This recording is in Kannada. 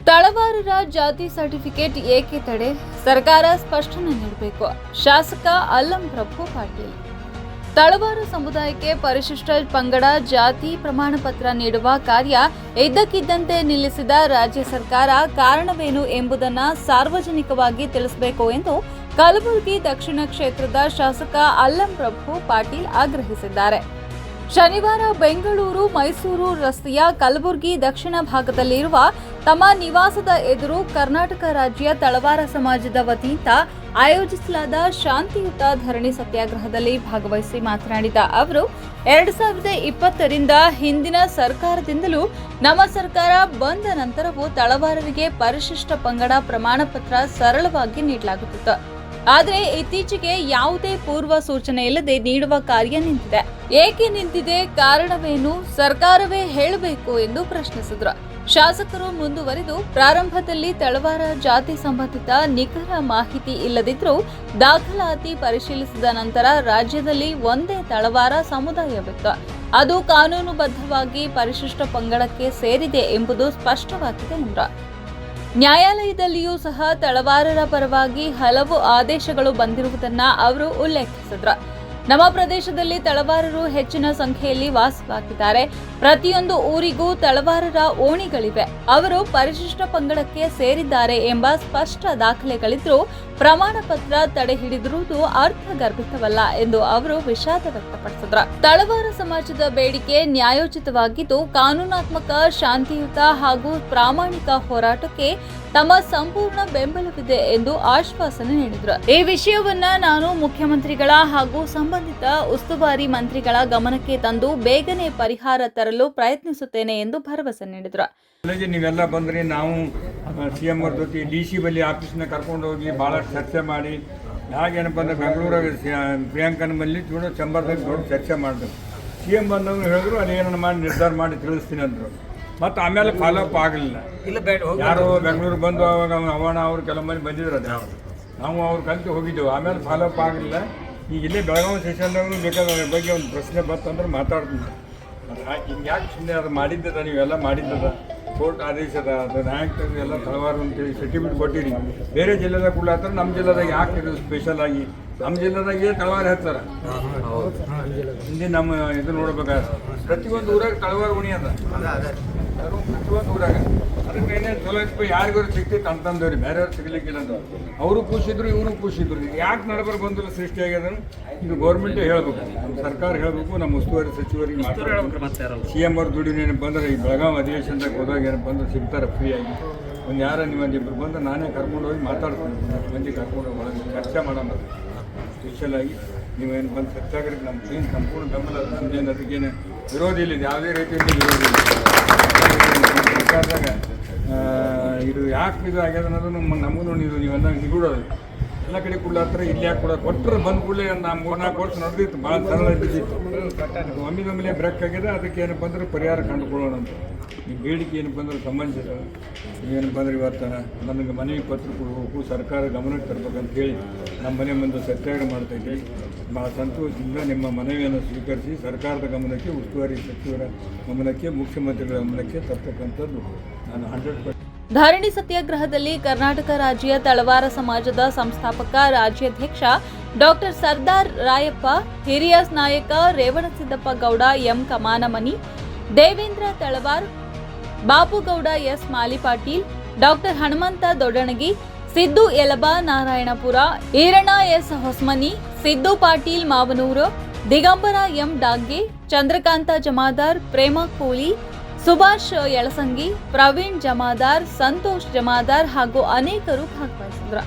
ತಳವಾರರ ಜಾತಿ ಸರ್ಟಿಫಿಕೇಟ್ ಏಕೆ ತಡೆ? ಸರ್ಕಾರ ಸ್ಪಷ್ಟನೆ ನೀಡಬೇಕು. ಶಾಸಕ ಅಲ್ಲಂ ಪ್ರಭು ಪಾಟೀಲ್. ತಳವಾರ ಸಮುದಾಯಕ್ಕೆ ಪರಿಶಿಷ್ಟ ಪಂಗಡ ಜಾತಿ ಪ್ರಮಾಣ ಪತ್ರ ನೀಡುವ ಕಾರ್ಯ ಇದ್ದಕ್ಕಿದ್ದಂತೆ ನಿಲ್ಲಿಸಿದ ರಾಜ್ಯ ಸರ್ಕಾರ ಕಾರಣವೇನು ಎಂಬುದನ್ನು ಸಾರ್ವಜನಿಕವಾಗಿ ತಿಳಿಸಬೇಕು ಎಂದು ಕಲಬುರಗಿ ದಕ್ಷಿಣ ಕ್ಷೇತ್ರದ ಶಾಸಕ ಅಲ್ಲಂ ಪ್ರಭು ಪಾಟೀಲ್ ಆಗ್ರಹಿಸಿದ್ದಾರೆ. ಶನಿವಾರ ಬೆಂಗಳೂರು ಮೈಸೂರು ರಸ್ತೆಯ ಕಲಬುರಗಿ ದಕ್ಷಿಣ ಭಾಗದಲ್ಲಿರುವ ತಮ್ಮ ನಿವಾಸದ ಎದುರು ಕರ್ನಾಟಕ ರಾಜ್ಯ ತಳವಾರ ಸಮಾಜದ ವತಿಯಿಂದ ಆಯೋಜಿಸಲಾದ ಶಾಂತಿಯುತ ಧರಣಿ ಸತ್ಯಾಗ್ರಹದಲ್ಲಿ ಭಾಗವಹಿಸಿ ಮಾತನಾಡಿದ ಅವರು 2020ರಿಂದ ಹಿಂದಿನ ಸರ್ಕಾರದಿಂದಲೂ ನಮ್ಮ ಸರ್ಕಾರ ಬಂದ ನಂತರವೂ ತಳವಾರರಿಗೆ ಪರಿಶಿಷ್ಟ ಪಂಗಡ ಪ್ರಮಾಣ ಪತ್ರ ಸರಳವಾಗಿ ನೀಡಲಾಗುತ್ತಿತ್ತು. ಆದರೆ ಇತ್ತೀಚೆಗೆ ಯಾವುದೇ ಪೂರ್ವ ಸೂಚನೆ ಇಲ್ಲದೆ ನೀಡುವ ಕಾರ್ಯ ನಿಂತಿದೆ. ಏಕೆ ನಿಂತಿದೆ? ಕಾರಣವೇನು? ಸರ್ಕಾರವೇ ಹೇಳಬೇಕು ಎಂದು ಪ್ರಶ್ನಿಸಿದರು. ಶಾಸಕರು ಮುಂದುವರಿದು, ಪ್ರಾರಂಭದಲ್ಲಿ ತಳವಾರ ಜಾತಿ ಸಂಬಂಧಿತ ನಿಖರ ಮಾಹಿತಿ ಇಲ್ಲದಿದ್ದರೂ ದಾಖಲಾತಿ ಪರಿಶೀಲಿಸಿದ ನಂತರ ರಾಜ್ಯದಲ್ಲಿ ಒಂದೇ ತಳವಾರ ಸಮುದಾಯವಿತ್ತು. ಅದು ಕಾನೂನುಬದ್ಧವಾಗಿ ಪರಿಶಿಷ್ಟ ಪಂಗಡಕ್ಕೆ ಸೇರಿದೆ ಎಂಬುದು ಸ್ಪಷ್ಟವಾಗಿದೆ ಎಂದರು. ನ್ಯಾಯಾಲಯದಲ್ಲಿಯೂ ಸಹ ತಳವಾರರ ಪರವಾಗಿ ಹಲವು ಆದೇಶಗಳು ಬಂದಿರುವುದನ್ನು ಅವರು ಉಲ್ಲೇಖಿಸಿದರು. ನಮ್ಮ ಪ್ರದೇಶದಲ್ಲಿ ತಳವಾರರು ಹೆಚ್ಚಿನ ಸಂಖ್ಯೆಯಲ್ಲಿ ವಾಸವಾಗಿದ್ದಾರೆ. ಪ್ರತಿಯೊಂದು ಊರಿಗೂ ತಳವಾರರ ಓಣಿಗಳಿವೆ. ಅವರು ಪರಿಶಿಷ್ಟ ಪಂಗಡಕ್ಕೆ ಸೇರಿದ್ದಾರೆ ಎಂಬ ಸ್ಪಷ್ಟ ದಾಖಲೆಗಳಿದ್ರೂ ಪ್ರಮಾಣ ಪತ್ರ ತಡೆ ಹಿಡಿದಿರುವುದು ಅರ್ಥಗರ್ಭಿತವಲ್ಲ ಎಂದು ಅವರು ವಿಷಾದ ವ್ಯಕ್ತಪಡಿಸಿದರು. ತಳವಾರ ಸಮಾಜದ ಬೇಡಿಕೆ ನ್ಯಾಯೋಚಿತವಾಗಿದ್ದು, ಕಾನೂನಾತ್ಮಕ, ಶಾಂತಿಯುತ ಹಾಗೂ ಪ್ರಾಮಾಣಿಕ ಹೋರಾಟಕ್ಕೆ ತಮ್ಮ ಸಂಪೂರ್ಣ ಬೆಂಬಲವಿದೆ ಎಂದು ಆಶ್ವಾಸನೆ ನೀಡಿದರು. ಈ ವಿಷಯವನ್ನ ನಾನು ಮುಖ್ಯಮಂತ್ರಿಗಳ ಹಾಗೂ ಸಂಬಂಧಿತ ಉಸ್ತುವಾರಿ ಮಂತ್ರಿಗಳ ಗಮನಕ್ಕೆ ತಂದು ಬೇಗನೆ ಪರಿಹಾರ ತರಲು ಪ್ರಯತ್ನಿಸುತ್ತೇನೆ ಎಂದು ಭರವಸೆ ನೀಡಿದರು. ನೀವೆಲ್ಲ ಬಂದ್ರಿ, ನಾವು CM ಅವ್ರ ಜೊತೆ DC ಬಲ್ಲಿ ಆಫೀಸ್ನ ಕರ್ಕೊಂಡು ಹೋಗಿ ಭಾಳ ಚರ್ಚೆ ಮಾಡಿ, ಹಾಗೇನಪ್ಪ ಅಂದ್ರೆ ಬೆಂಗಳೂರಾಗ ಪ್ರಿಯಾಂಕನ ಬಲ್ಲಿ ದೊಡ್ಡ ಚಂಬರ್ದಾಗ ದೊಡ್ಡ ಚರ್ಚೆ ಮಾಡಿದ್ರು. CM ಬಂದವರು ಹೇಳಿದ್ರು ಅದೇನನ್ನ ಮಾಡಿ ನಿರ್ಧಾರ ಮಾಡಿ ತಿಳಿಸ್ತೀನಿ ಅಂದರು. ಮತ್ತು ಆಮೇಲೆ ಫಾಲೋ ಅಪ್ ಆಗಲಿಲ್ಲ. ಯಾರು ಬೆಂಗಳೂರಿಗೆ ಬಂದು ಅವಾಗ ಅವಣ ಅವ್ರು ಕೆಲವು ಮಂದಿ ಬಂದಿದ್ರು. ಅದು ನಾವು ಅವ್ರ ಕಲಿತು ಹೋಗಿದ್ದೆವು. ಆಮೇಲೆ ಫಾಲೋ ಅಪ್ ಆಗಲಿಲ್ಲ. ಈಗ ಇಲ್ಲೇ ಬೆಳಗಾವಿ ಸೆಷನ್ದಾಗೂ ಬೇಕಾದ್ರೆ ಅದ್ರ ಬಗ್ಗೆ ಒಂದು ಪ್ರಶ್ನೆ ಬಂತಂದ್ರೆ ಮಾತಾಡ್ತೀನಿ. ಅದು ಹಿಂಗೆ ಯಾಕೆ ಸುಮ್ಮನೆ ಅದು ಮಾಡಿದ್ದದ, ನೀವೆಲ್ಲ ಮಾಡಿದ್ದದ, ಕೋರ್ಟ್ ಆದೇಶದ, ಅದು ರ್ಯಾಂಕ್ ಎಲ್ಲ ತಳವಾರ ಅಂತೇಳಿ ಸರ್ಟಿಫಿಕೇಟ್ ಕೊಟ್ಟಿರಿ. ಬೇರೆ ಜಿಲ್ಲೆದಾಗ ಕೊಡ್ಲಾತ್ರ ನಮ್ಮ ಜಿಲ್ಲೆದಾಗ ಯಾಕೆ ಇದು ಸ್ಪೆಷಲ್ ಆಗಿ ನಮ್ಮ ಜಿಲ್ಲೆದಾಗ ಏನು ತಳವಾರ ಹೇಳ್ತಾರೆ. ಹಿಂದೆ ನಮ್ಮ ಇದು ನೋಡ್ಬೇಕಾದ್ರೆ ಪ್ರತಿಯೊಂದು ಊರಾಗ ತಳವಾರ ಉಣಿ ಅದ, ಪ್ರತಿಯೊಂದು ಊರಾಗ. ಅದಕ್ಕೆ ಏನೇನು ಚಲೋ ಇತ್ತು, ಯಾರಿಗಾರು ಸಿಗ್ತೈತೆ ಅಂತಂದವ್ರಿ, ಬೇರೆಯವ್ರು ಸಿಗ್ಲಿಕ್ಕಿಲ್ಲ ಅಂತ ಅವರು ಖುಷಿದ್ರು, ಇವರು ಖುಷಿದ್ರು. ಯಾಕೆ ನಡಬರ್ ಬಂದಿಲ್ಲ ಸೃಷ್ಟಿ ಆಗ್ಯದ ಇದು ಗೌರ್ಮೆಂಟೇ ಹೇಳ್ಬೇಕು, ನಮ್ಮ ಸರ್ಕಾರ ಹೇಳಬೇಕು, ನಮ್ಮ ಉಸ್ತುವಾರಿ ಸಚಿವರಿಗೆ ಮಾತಾಡಬೇಕು. CM ಅವ್ರ ದುಡಿನೇನು ಬಂದ್ರೆ ಈ ಬೆಳಗಾವಿ ಅಧಿವೇಶನದಾಗ ಹೋದಾಗ ಏನಪ್ಪ ಅಂದ್ರೆ ಸಿಗ್ತಾರೆ ಫ್ರೀಯಾಗಿ. ಒಂದು ಯಾರ ನೀವೊಂದಿಬ್ಬರು ಬಂದ್ರೆ ನಾನೇ ಕರ್ಕೊಂಡು ಹೋಗಿ ಮಾತಾಡ್ತೀನಿ. ಮಂದಿ ಕರ್ಕೊಂಡು ಹೋಗಿ ಚರ್ಚೆ ಮಾಡೋಣ. ಸ್ಪೆಷಲ್ ಆಗಿ ನೀವೇನು ಬಂದು ಸತ್ಯಾಗ್ರಹಕ್ಕೆ ನಮ್ಮ ಏನು ಸಂಪೂರ್ಣ ಬೆಂಬಲ. ನಮ್ಮದೇನು ಅದಕ್ಕೇನು ವಿರೋಧ ಇಲ್ಲ, ಯಾವುದೇ ರೀತಿಯಲ್ಲಿ ವಿರೋಧ ಇಲ್ಲ. ಸರ್ಕಾರದಾಗ ಇದು ಯಾಕೆ ಇದು ಆಗ್ಯದ ಅನ್ನೋದು ನಮಗೂ ನೀವೆಲ್ಲ ನಿಗೂಡೋದು ಎಲ್ಲ ಕಡೆ ಕೊಡ್ಲಾತ್ರ. ಇಲ್ಲಿ ಯಾಕೆ ಕೊಡೋದು ಕೊಟ್ಟರೆ ಬಂದು ಕೂಡಲೇ ನಾವು 3-4 ವರ್ಷ ನಡೆದಿತ್ತು, ಭಾಳ ಸರಳ ಇದ್ದಿತ್ತು. ಒಮ್ಮಿದೊಮ್ಮೆಲೆ ಬ್ರೇಕ್ ಆಗಿದೆ. ಅದಕ್ಕೆ ಏನಪ್ಪ ಅಂದ್ರೆ ಪರಿಹಾರ ಕಂಡುಕೊಳ್ಳೋಣ ಅಂತ ಈ ಬೇಡಿಕೆ ಏನಪ್ಪ ಅಂದ್ರೆ ಸಂಬಂಧಿಸಿದ ಏನಪ್ಪ ಅಂದ್ರೆ ಇವತ್ತು ನನಗೆ ಮನವಿ ಪತ್ರ ಕೊಡಬೇಕು, ಸರ್ಕಾರ ಗಮನಕ್ಕೆ ತರಬೇಕಂತ ಹೇಳಿ ನಮ್ಮ ಮನೆ ಮುಂದೆ ಸತ್ಯಾಗ್ರಹ ಮಾಡ್ತಾಯಿದ್ದೀವಿ. ಭಾಳ ಸಂತೋಷದಿಂದ ನಿಮ್ಮ ಮನವಿಯನ್ನು ಸ್ವೀಕರಿಸಿ ಸರ್ಕಾರದ ಗಮನಕ್ಕೆ, ಉಸ್ತುವಾರಿ ಸಚಿವರ ಗಮನಕ್ಕೆ, ಮುಖ್ಯಮಂತ್ರಿಗಳ ಗಮನಕ್ಕೆ ತರ್ತಕ್ಕಂಥದ್ದು ನಾನು 100%. ಧರಣಿ ಸತ್ಯಾಗ್ರಹದಲ್ಲಿ ಕರ್ನಾಟಕ ರಾಜ್ಯ ತಳವಾರ ಸಮಾಜದ ಸಂಸ್ಥಾಪಕ ರಾಜ್ಯಾಧ್ಯಕ್ಷ ಡಾಕ್ಟರ್ ಸರ್ದಾರ್ ರಾಯಪ್ಪ, ಹಿರಿಯ ನಾಯಕ Revanasiddappa Gowda, M Kamanamani, Devendra Talwar, Bapugouda S Malipatil, doctor Hanumantha Doddanagi, Siddu Yalaba Narayanapura, Iranna S Hosmani, Siddu Patil Mavanuru, Digambara M Dagge, Chandrakanta Jamadar, Prema Kooli, Subhash Yalasangi, Praveen Jamadar, Santosh Jamadar ಹಾಗೂ ಅನೇಕರು ಭಾಗವಹಿಸಿದರು.